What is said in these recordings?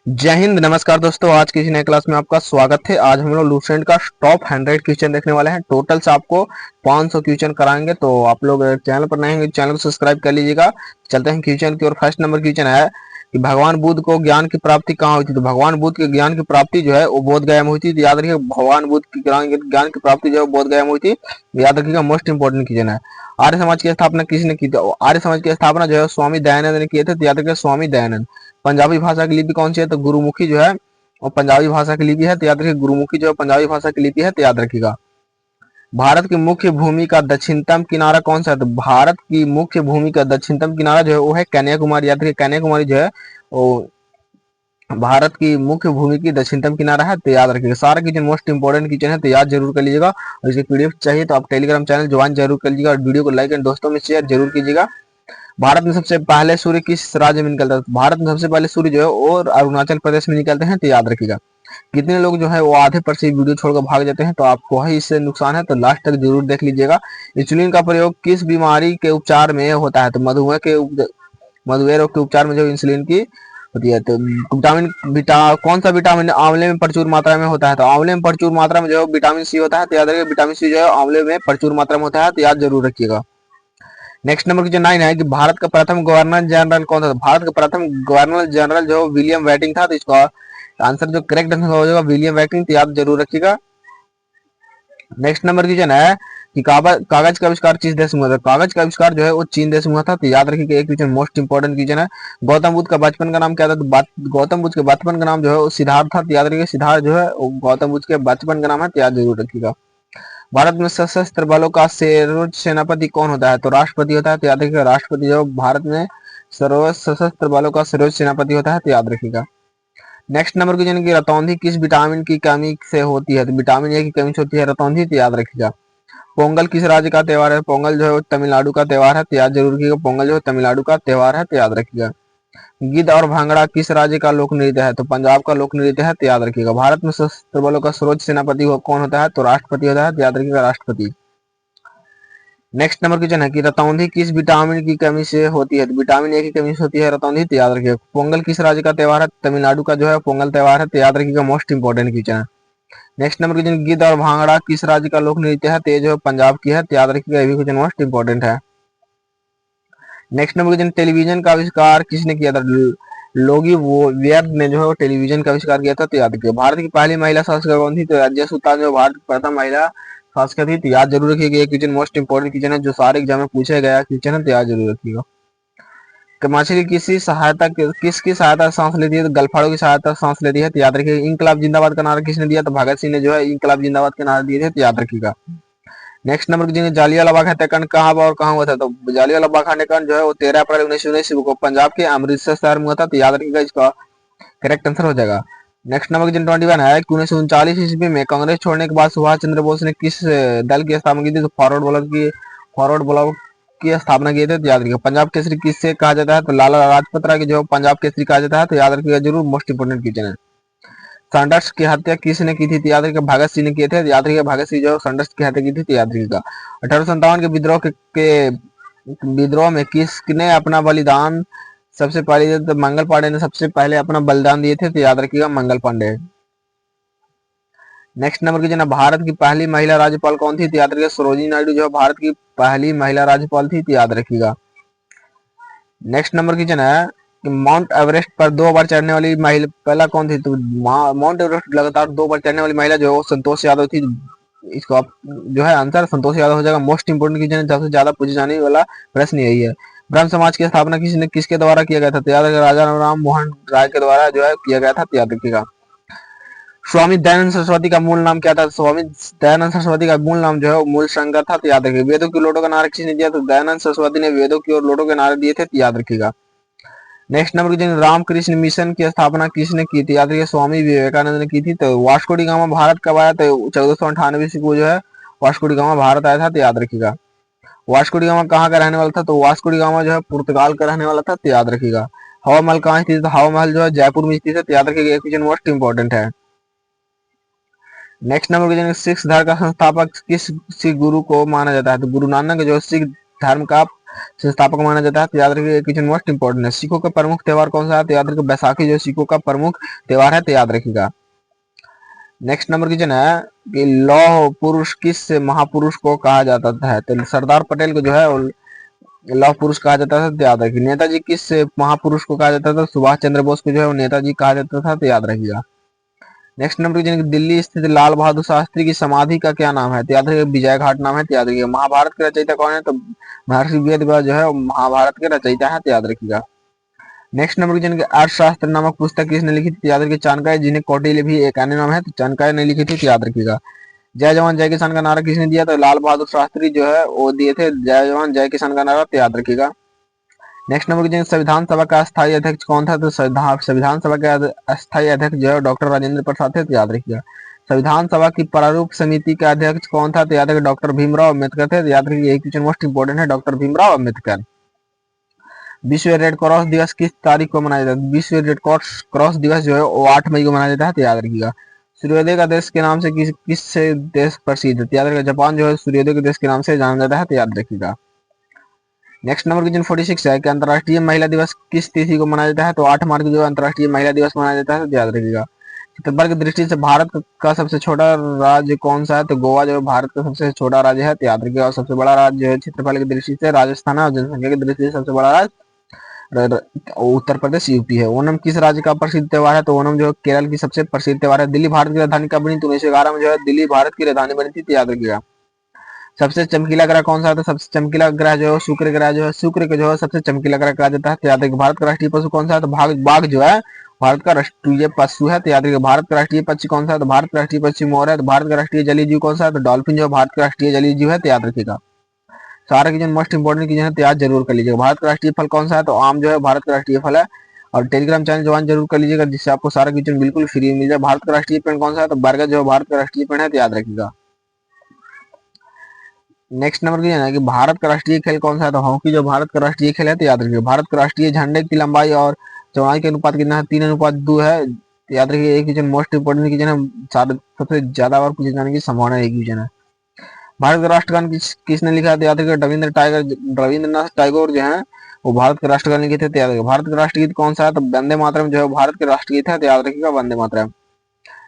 जय हिंद, नमस्कार दोस्तों। आज की इस नए क्लास में आपका स्वागत है। आज हम लोग लूसेंट का टॉप 100 क्वेश्चन देखने वाले हैं। टोटल से आपको 500 क्वेश्चन कराएंगे। तो आप लोग चैनल पर नए हैं, चैनल को सब्सक्राइब कर लीजिएगा। चलते हैं क्वेश्चन की ओर। फर्स्ट नंबर क्वेश्चन है कि भगवान बुद्ध को ज्ञान की प्राप्ति कहाँ हुई थी। तो भगवान बुद्ध के ज्ञान की प्राप्ति जो है वो बोध गया में हुई थी। तो याद रखिए, भगवान बुद्ध की ज्ञान की प्राप्ति जो है बोध गया में हुई थी। याद रखिएगा, मोस्ट इंपोर्टेंट क्वेश्चन है। आर्य समाज की स्थापना किसने की थी। आर्य समाज की स्थापना जो है स्वामी दयानंद ने किए थे। तो याद रखिए, स्वामी दयानंद। पंजाबी भाषा की लिपि कौन सी है। तो गुरुमुखी जो है और पंजाबी भाषा की लिपि है। तो याद रखिए, गुरुमुखी जो है पंजाबी भाषा की लिपि है। तो याद रखिएगा। भारत की मुख्य भूमि का दक्षिणतम किनारा कौन सा है। तो भारत की मुख्य भूमि का दक्षिणतम किनारा जो है वो है कन्याकुमारी। याद रखिए, कन्याकुमारी जो है वो भारत की मुख्य भूमि की दक्षिणतम किनारा है। तो याद रखिएगा। सारा किचन मोस्ट इंपोर्टेंट किचन है, तो याद जरूर कर लीजिएगा। और इसकी पीडीएफ चाहिए तो आप टेलीग्राम चैनल ज्वाइन जरूर कर लीजिएगा और वीडियो को लाइक एंड दोस्तों में शेयर जरूर कीजिएगा। भारत में सबसे पहले सूर्य किस राज्य में निकलता है। भारत में सबसे पहले सूर्य जो है और अरुणाचल प्रदेश में निकलते हैं। तो याद रखिएगा। कितने लोग जो है वो आधे पर से वीडियो छोड़कर भाग जाते हैं, तो आपको ही इससे नुकसान है। तो लास्ट तक जरूर देख लीजिएगा। इंसुलिन का प्रयोग किस बीमारी के उपचार में होता है। तो मधुमेह रोग के उपचार में जो इंसुलिन की होती है। तो कौन सा विटामिन आंवले में प्रचुर मात्रा में होता है। तो आंवले में प्रचुर मात्रा में जो है विटामिन सी होता है। तो याद रखिए, विटामिन सी जो है आंवले में प्रचुर मात्रा में होता है। तो याद जरूर रखिएगा। नेक्स्ट नंबर की जो 9 है कि भारत का प्रथम गवर्नर जनरल कौन था। भारत का प्रथम गवर्नर जनरल जो विलियम वेटिंग था। तो इसका आंसर जो करेक्ट आंसर हो जाएगा विलियम वेटिंग। तो याद जरूर रखिएगा। नेक्स्ट नंबर क्वेश्चन है कि कागज का आविष्कार किस देश में हुआ था। कागज का आविष्कार जो है वो चीन देश में हुआ था। तो याद रखिए, एक क्वेश्चन मोस्ट इंपोर्टेंट क्वेश्चन है। गौतम बुद्ध का बचपन का नाम क्या था। तो गौतम बुद्ध के बचपन का नाम जो है वो सिद्धार्थ था। तो याद रखिए, सिद्धार्थ जो है वो गौतम बुद्ध के बचपन का नाम है। तो याद जरूर रखिएगा। भारत में सशस्त्र बलों का सर्वोच्च सेनापति कौन होता है। तो राष्ट्रपति होता है। तो याद रखिएगा, राष्ट्रपति जो भारत में सर्वोच्च सशस्त्र बलों का सर्वोच्च सेनापति होता है। तो याद रखिएगा। नेक्स्ट नंबर क्वेश्चन की रतौंधी किस विटामिन की कमी से होती है। तो विटामिन ए की कमी से होती है रतौंधी। तो याद रखिएगा। पोंगल किस राज्य का त्योहार है। पोंगल जो है वो तमिलनाडु का त्योहार है। तो याद जरूर रखिएगा, पोंगल जो है तमिलनाडु का त्योहार है। तो याद रखिएगा। गिद्ध और भांगड़ा किस राज्य का लोक नृत्य है। तो पंजाब का लोक नृत्य है। तो याद रखिएगा। भारत में सशस्त्र बलों का सर्वोच्च सेनापति कौन होता है। तो राष्ट्रपति होता है। तो याद रखिएगा, राष्ट्रपति। नेक्स्ट नंबर क्वेश्चन है कि रतौंधी किस विटामिन की कमी से होती है। तो विटामिन ए की कमी से होती है रतौंधी। तो याद रखिएगा। पोंगल किस राज्य का त्योहार है। तमिलनाडु का जो है पोंगल त्योहार है। तो याद रखिएगा, मोस्ट इंपोर्टेंट क्वेश्चन है। नेक्स्ट नंबर क्वेश्चन, गिद्ध और भांगड़ा किस राज्य का लोक नृत्य है। तो ये जो पंजाब की है। तो याद रखिएगा, ये भी क्वेश्चन मोस्ट इंपोर्टेंट है। नेक्स्ट नंबर क्वेश्चन, टेलीविजन का आविष्कार किसने किया था। लोगी वो व्यर्थ ने जो है वो टेलीविजन का आविष्कार किया था। तो याद रखिएगा। भारत की पहली महिला शासक कौन थी। तो राज्य सुल्तान जो भारत की प्रथम महिला शासक थी। तो याद जरूर रखिएगा, ये क्वेश्चन मोस्ट इंपोर्टेंट क्वेश्चन है जो सारे एग्जाम में पूछा गया क्वेश्चन है। तो याद जरूर रखिएगा। मछली किसकी सहायता से सांस लेती है। तो गलफाड़ों की सहायता से सांस लेती है। तो याद रखिएगा। इंकलाब जिंदाबाद का नारा किसने दिया। तो भगत सिंह ने जो है इंकलाब जिंदाबाद के नारे दिए थे। तो याद रखिएगा। नेक्स्ट नंबर की जालियावाला बाग हत्याकांड कहाँ और कहाँ हुआ था। तो जालियावाला बाग हत्याकांड जो है वो 13 अप्रैल 1919 को पंजाब के अमृतसर शहर में हुआ था। तो याद रखिएगा, इसका करेक्ट आंसर हो जाएगा। नेक्स्ट नंबर की 21 है कि 1939 ईस्वी में कांग्रेस छोड़ने के बाद सुभाष चंद्र बोस ने किस दल की स्थापना की थी। तो फॉरवर्ड ब्लॉक की स्थापना की थी। तो याद रखिएगा। पंजाब केसरी किससे कहा जाता है। तो लाला लाजपत राय की जो पंजाब केसरी कहा जाता है। तो याद रखिएगा जरूर, मोस्ट इंपोर्टेंट क्वेश्चन है। सैंडर्स की हत्या किसने की थी। तो याद रखिएगा, भगत सिंह ने किए थे। तो याद रखिएगा, भगत सिंह जो सैंडर्स की हत्या की थी। तो याद रखिएगा। 1857 के विद्रोह में किसने अपना बलिदान सबसे पहले दिया। तो मंगल पांडे ने सबसे पहले अपना बलिदान दिए थे। तो याद रखिएगा, मंगल पांडे। नेक्स्ट नंबर की जो ना, भारत की पहली महिला राज्यपाल कौन थी। तो याद रखिएगा, सरोजिनी नायडू जो है भारत की पहली महिला राज्यपाल थी। तो याद रखिएगा। नेक्स्ट नंबर की जो है कि माउंट एवरेस्ट पर 2 बार चढ़ने वाली महिला पहला कौन थी। तो माउंट एवरेस्ट लगातार 2 बार चढ़ने वाली महिला जो है वो संतोष यादव थी। इसको आप जो है आंसर संतोष यादव हो जाएगा। मोस्ट इंपोर्टेंट क्वेश्चन है, सबसे ज्यादा पूछे जाने वाला प्रश्न यही है। ब्रह्म समाज की स्थापना किसके द्वारा किया गया था। तो याद रखिएगा, राजा राम मोहन राय के द्वारा जो है किया गया था। तो याद रखिएगा। स्वामी दयानंद सरस्वती का मूल नाम क्या था। स्वामी दयानंद सरस्वती का मूल नाम जो है वो मूल शंकर था। तो याद रखिएगा। वेदों की लोटों का नारा किसने दिया। तो दयानंद सरस्वती ने वेदों की और लोटों के नारे दिए थे। तो याद रखिएगा। नेक्स्ट नंबर की रामकृष्ण मिशन की स्थापना किसने की थी। याद रखिए, स्वामी विवेकानंद ने की थी। तो वास्को डी गामा भारत कब आया। तो 1498 ईस्वी को जो है वास्को डी गामा भारत आया था। तो याद रखिएगा। वास्को डी गामा कहाँ का रहने वाला था। तो वास्को डी गामा जो है पुर्तगाल का रहने वाला था। तो याद रखिएगा। हवा महल कहाँ स्थित है। तो हवा महल जो है जयपुर में स्थित है। तो याद रखिएगा, क्वेश्चन मोस्ट इंपोर्टेंट है। नेक्स्ट नंबर क्वेश्चन, सिख धर्म का संस्थापक किस सिख गुरु को माना जाता है। तो गुरु नानक जो सिख धर्म का संस्थापक माना जाता है, तो याद रखिए क्वेश्चन मोस्ट इंपॉर्टेंट है। सिखों का प्रमुख त्योहार कौन सा है, तो याद रखिए बैसाखी जो सिखों का प्रमुख त्योहार है, तो याद रखिएगा। नेक्स्ट नंबर क्वेश्चन है कि लौह पुरुष किस महापुरुष को कहा जाता है, तो सरदार पटेल को जो है लौह पुरुष कहा जाता था, तो याद रखिए। नेताजी किस महापुरुष को कहा जाता था, सुभाष चंद्र बोस को जो है नेताजी कहा जाता था, तो याद रखिएगा। नेक्स्ट नंबर क्वेश्चन, दिल्ली स्थित लाल बहादुर शास्त्री की समाधि का क्या नाम है, तो याद रखिए विजय घाट नाम है, तो याद रखिएगा। महाभारत के रचयिता कौन है, तो महर्षि वेद व्यास जो है महाभारत के रचयिता है, तो याद रखिएगा। नेक्स्ट नंबर क्वेश्चन, अर्थशास्त्र नामक पुस्तक किसने लिखी थी, तो याद रखिए चाणक्य, जिन्हें कौटिल्य भी एक अन्य नाम है, तो चाणक्य ने लिखी थी, तो याद रखिएगा। जय जवान जय किसान का नारा किसने दिया, तो लाल बहादुर शास्त्री जो है वो दिए थे जय जवान जय किसान का नारा, तो याद रखिएगा। नेक्स्ट नंबर क्वेश्चन, संविधान सभा का अस्थायी अध्यक्ष कौन था, तो संविधान सभा के अस्थायी अध्यक्ष जो है डॉक्टर राजेंद्र प्रसाद थे, तो याद रखिएगा। संविधान सभा की प्रारूप समिति का अध्यक्ष कौन था, तो याद रखिए डॉक्टर भीमराव अम्बेडकर थे, तो याद रखिए यही क्वेश्चन मोस्ट इंपोर्टेंट है, डॉक्टर भीमराव अम्बेडकर। विश्व रेड क्रॉस दिवस किस तारीख को मनाया जाता है, विश्व रेड क्रॉस दिवस जो है वो 8 मई को मनाया जाता है, तो याद रखिएगा। सूर्योदय का देश के नाम से किस से देश प्रसिद्ध है, तो याद रखिएगा जापान जो है सूर्योदय के देश के नाम से जाना जाता है, तो याद रखिएगा। नेक्स्ट नंबर क्वेश्चन 46 है कि अंतर्राष्ट्रीय महिला दिवस किस तिथि को मनाया जाता है, तो 8 मार्च को जो अंतर्राष्ट्रीय महिला दिवस मनाया जाता है, तो याद रखिएगा। क्षेत्रफल की दृष्टि से भारत का सबसे छोटा राज्य कौन सा है, तो गोवा जो है भारत का सबसे छोटा राज्य है, तो याद रखिएगा। और सबसे बड़ा राज्य जो है क्षेत्रफल की दृष्टि से राजस्थान है, और जनसंख्या की दृष्टि से सबसे बड़ा राज्य उत्तर प्रदेश यूपी है। ओणम किस राज्य का प्रसिद्ध त्योहार है, तो ओणम जो है केरल की सबसे प्रसिद्ध त्योहार है। दिल्ली भारत की राजधानी कब बनी, तो 1911 में जो है दिल्ली भारत की राजधानी बनी थी, तो याद रखिएगा। सबसे चमकीला ग्रह कौन सा है, तो सबसे चमकीला ग्रह जो है शुक्र ग्रह जो है, शुक्र को जो है सबसे चमकीला ग्रह कहा जाता है, तो याद रखिए। भारत का राष्ट्रीय पशु कौन सा है, तो बाघ जो है भारत का राष्ट्रीय पशु है, तो याद रखिए। भारत का राष्ट्रीय पक्षी कौन सा है, तो भारत का राष्ट्रीय पक्षी मोर है। तो भारत का राष्ट्रीय जलीय जीव कौन सा है, तो डॉल्फिन जो है भारत का राष्ट्रीय जलीय जीव है, तो याद रखिएगा। सारा क्वेश्चन मोस्ट इंपोर्टेंट क्वेश्चन है, तो याद जरूर कर लीजिएगा। भारत का राष्ट्रीय फल कौन सा है, तो आम जो है भारत का राष्ट्रीय फल है। और टेलीग्राम चैनल ज्वाइन जरूर कर लीजिएगा, जिससे आपको सारा क्वेश्चन बिल्कुल फ्री मिल जाए। भारत का राष्ट्रीय पेड़ कौन सा है, तो बरगद जो है भारत का राष्ट्रीय पेड़ है, तो याद रखिएगा। नेक्स्ट नंबर क्या है कि भारत का राष्ट्रीय खेल कौन सा है, तो हॉकी जो भारत का राष्ट्रीय खेल है, तो याद रखिए। भारत का राष्ट्रीय झंडे की लंबाई और चौड़ाई के अनुपात कितना है, 3:2 है, तो याद रखिए। एक क्वेश्चन मोस्ट इंपोर्टेंट क्वेश्चन है, सबसे ज्यादा बार पूछे जाने की संभावना एक क्वेश्चन है। भारत का राष्ट्रगान किसने लिखा है, तो याद रखिए रविंद्रनाथ टैगोर जो है वो भारत के राष्ट्रगान लिखे थे, तो याद रखिए। भारत का राष्ट्रगीत कौन सा है, तो वंदे मातरम जो है भारत के राष्ट्रगीत है, तो याद रखिएगा Vande Mataram.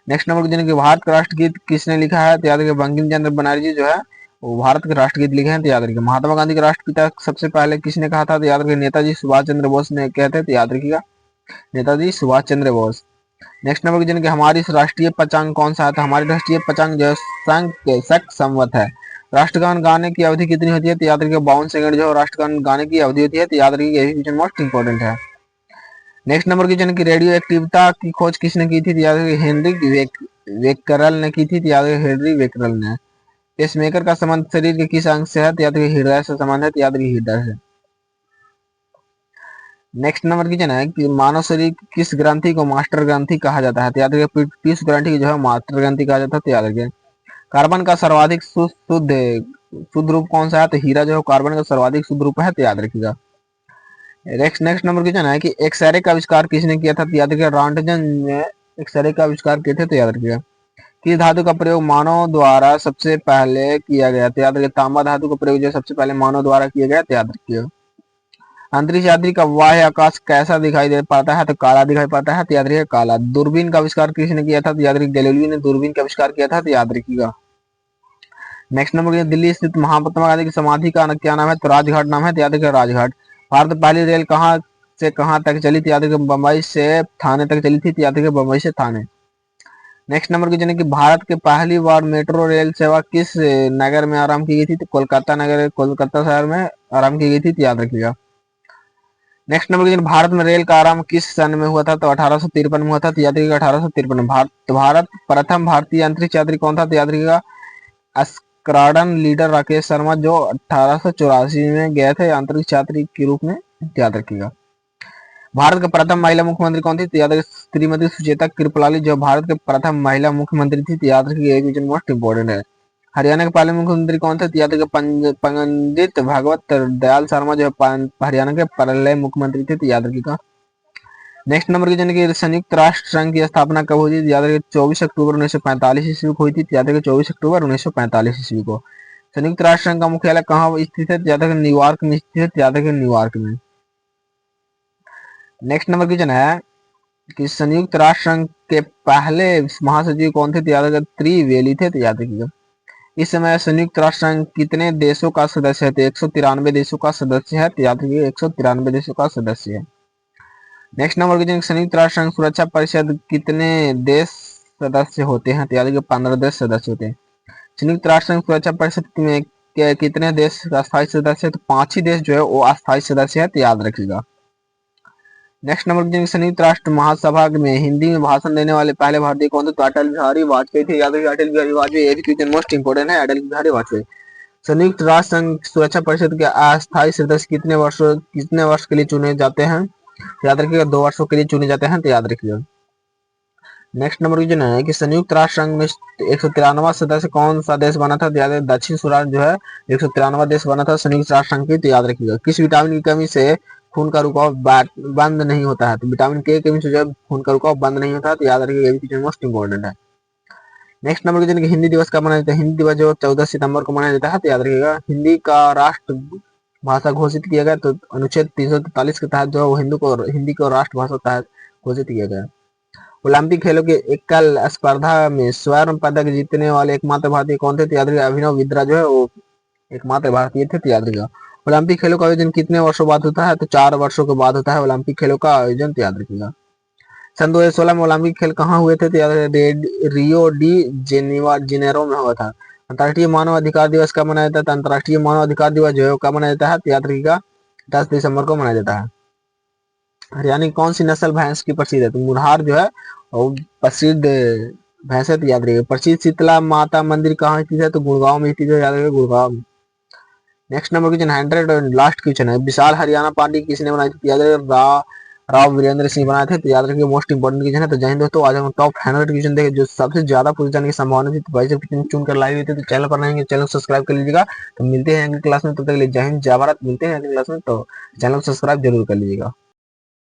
Next number question है भारत का राष्ट्रगीत किसने लिखा है, तो याद रखिए बंकिम चंद्र बनर्जी जो है वो भारत के राष्ट्रगीत लिखे हैं, तो याद रखिए। महात्मा गांधी के राष्ट्रपिता सबसे पहले किसने कहा था, तो याद रखिए नेताजी सुभाष चंद्र बोस ने कहते हैं, तो याद रखिएगा Netaji Subhash Chandra Bose. Next number question कि हमारी राष्ट्रीय पचांग कौन सा है, तो हमारी राष्ट्रीय पचांग जो है शक संवत है। राष्ट्रगान गाने की अवधि कितनी होती है, तो याद रखिए 52 सेकंड जो राष्ट्रगान गाने की अवधि होती है, तो याद रखिए यही क्वेश्चन मोस्ट इंपोर्टेंट है। नेक्स्ट नंबर क्वेश्चन की रेडियो एक्टिविटा की खोज किसने की थी, तो याद रखिए हेनरी वेकरल ने की थी, तो याद रखिए हेनरी वेकरल ने। पेसमेकर का संबंध शरीर के किस अंग से है, तो याद रखिए हृदय से संबंध है, तो याद रखिए हृदय से। नेक्स्ट नंबर क्वेश्चन है कि मानव शरीर की किस ग्रंथि को मास्टर ग्रंथि कहा जाता है, तो याद रखिए पीयूष ग्रंथि की जो है मास्टर ग्रंथि कहा जाता है, तो याद रखिए। कार्बन का सर्वाधिक शुद्ध रूप कौन सा है, तो हीरा जो है कार्बन का सर्वाधिक शुद्ध रूप है, तो याद रखिएगा। नेक्स्ट नंबर क्वेश्चन है कि एक्सरे का आविष्कार किसने किया था, तो याद रखिए रॉन्टजन ने एक्सरे का आविष्कार किए थे, तो याद रखिएगा। किस धातु का प्रयोग मानव द्वारा सबसे पहले किया गया, तो याद रखिए तांबा धातु का प्रयोग जो सबसे पहले मानव द्वारा किया गया, तो याद रखिए। अंतरिक्ष यात्री का बाह्य आकाश कैसा दिखाई दे पाता है, तो काला दिखाई पाता है, तो याद रखिए काला। दूरबीन का आविष्कार किसने किया था, तो याद रखिए गैलीलियो ने दूरबीन का आविष्कार किया था, तो याद रखिएगा। नेक्स्ट नंबर दिल्ली स्थित महात्मा गांधी की समाधि का क्या नाम है, तो राजघाट नाम है, तो याद रखिए राजघाट। भारत पहली रेल कहाँ से कहाँ तक चली थी, याद रखिए बम्बई से थाने तक चली थी, तो याद रखिए बम्बई से थाने। नेक्स्ट नंबर क्वेश्चन है कि भारत के पहली बार मेट्रो रेल सेवा किस नगर में आरंभ की गई थी, तो कोलकाता शहर में आरंभ की गई थी, तो याद रखिएगा। नेक्स्ट नंबर क्वेश्चन भारत में रेल का आरंभ किस सन में हुआ था, तो 1853 में हुआ था, तो याद रखिएगा 1853 में। भारत प्रथम भारतीय अंतरिक्ष यात्री कौन था, तो याद रखिएगा स्क्वाड्रन लीडर राकेश शर्मा जो 1884 में गए थे अंतरिक्ष यात्री के रूप में, याद रखिएगा। भारत का प्रथम महिला मुख्यमंत्री कौन थी, तो याद रखिए श्रीमती सुचेता कृपलानी जो भारत के प्रथम महिला मुख्यमंत्री थी, तो याद रखिए क्वेश्चन मोस्ट इंपोर्टेंट है। हरियाणा के पहले मुख्यमंत्री कौन थे, तो याद रखिए पंडित भगवत दयाल शर्मा जो हरियाणा के पहले मुख्यमंत्री थे, तो याद रखिएगा। नेक्स्ट नंबर की जनकी संयुक्त राष्ट्र संघ की स्थापना कब हुई, याद रखिए 24 अक्टूबर 1945 ईस्वी को हुई थी, याद रखिए 24 अक्टूबर 1945 ईस्वी को। संयुक्त राष्ट्र संघ का मुख्यालय कहाँ स्थित है? याद रखें न्यूयॉर्क में स्थित है, याद रखें न्यूयॉर्क में। नेक्स्ट नंबर क्वेश्चन है कि संयुक्त राष्ट्र संघ के पहले महासचिव कौन थे? तो याद रखें त्रिवेली थे, तो याद रखिएगा। इस समय संयुक्त राष्ट्र संघ कितने देशों का सदस्य है? तो 193 देशों का सदस्य है, तो याद रखिए 193 देशों का सदस्य है। नेक्स्ट नंबर क्वेश्चन, संयुक्त राष्ट्र संघ सुरक्षा परिषद कितने देश सदस्य होते हैं? तो याद रखिए 15 देश सदस्य होते हैं। संयुक्त राष्ट्र संघ सुरक्षा परिषद में कितने देश अस्थायी सदस्य है? तो 5 ही देश जो है वो अस्थायी सदस्य है, तो याद रखिएगा। नेक्स्ट नंबर क्वेश्चन, संयुक्त राष्ट्र महासभा में हिंदी में भाषण देने वाले पहले भारतीय कौन थे? तो अटल बिहारी वाजपेयी थे, याद रखिए अटल बिहारी वाजपेयी। ये भी क्वेश्चन मोस्ट इंपोर्टेंट है, अटल बिहारी वाजपेयी। संयुक्त राष्ट्र संघ सुरक्षा परिषद के अस्थायी सदस्य कितने वर्ष के लिए चुने जाते हैं? याद रखिएगा 2 वर्षों के लिए चुने जाते हैं, तो याद रखिएगा। नेक्स्ट नंबर क्वेश्चन है कि संयुक्त राष्ट्र संघ में 193वां सदस्य कौन सा देश बना था? तो याद रखिए दक्षिण सूडान जो है 193वां देश बना था संयुक्त राष्ट्र संघ की, तो याद रखिएगा। किस विटामिन की कमी से खून का रुकाव बंद नहीं होता है? तो विटामिन के कमी से जो है खून का रुकाव बंद नहीं होता है, तो याद रखिएगा, ये भी क्वेश्चन मोस्ट इंपोर्टेंट है। नेक्स्ट नंबर क्वेश्चन, हिंदी दिवस कब मनाया जाता है? हिंदी दिवस जो 14 सितंबर को मनाया जाता है, तो याद रखिएगा। हिंदी का राष्ट्र भाषा घोषित किया गया, तो अनुच्छेद 343 के तहत जो है हिंदी को राष्ट्रभाषा घोषित किया गया। ओलंपिक खेलों के एकल स्पर्धा में स्वर्ण पदक जीतने वाले एकमात्र भारतीय कौन थे? तो याद रखिएगा अभिनव बिंद्रा जो है वो एकमात्र भारतीय थे, तो याद रखिएगा। ओलंपिक खेलों का आयोजन कितने वर्षों बाद होता है? तो 4 वर्षों के बाद होता है ओलंपिक खेलों का आयोजन, तो याद रखिएगा। सन 2016 में ओलंपिक खेल कहाँ हुए थे? तो याद रखिए रियो डी जेनेरो में हुआ था। अंतर्राष्ट्रीय मानव अधिकार दिवस कब मनाया जाता है? तो अंतर्राष्ट्रीय मानव अधिकार दिवस जो है कब मनाया जाता है? तो याद रखिएगा 10 दिसंबर को मनाया जाता है। हरियाणा की कौन सी नस्ल भैंस की प्रसिद्ध है? तो मुरहार जो है वो प्रसिद्ध भैंस है, तो याद रखिएगा। प्रसिद्ध शीतला माता मंदिर कहाँ स्थित है? तो गुड़गांव में स्थित है, याद रखिएगा गुड़गांव। नेक्स्ट नंबर क्वेश्चन 100 और लास्ट क्वेश्चन है, विशाल हरियाणा पार्टी किसने बनाई थी? याद रखिएगा राव वीरेंद्र सिंह बनाए थे, तो याद रखिए मोस्ट इंपोर्टेंट क्वेश्चन है। तो जय हिंद दोस्तों, आज हम टॉप 100 क्वेश्चन देखे जो सबसे ज्यादा पूछे जाने की संभावना थी, तो भाई सब क्वेश्चन चुन कर लाए हुए थे। तो चैनल पर नहीं चैनल सब्सक्राइब कर लीजिएगा। तो मिलते हैं अगली क्लास में, तब तक के लिए जय हिंद जय भारत। मिलते हैं अगली क्लास में, तो चैनल सब्सक्राइब जरूर कर लीजिएगा।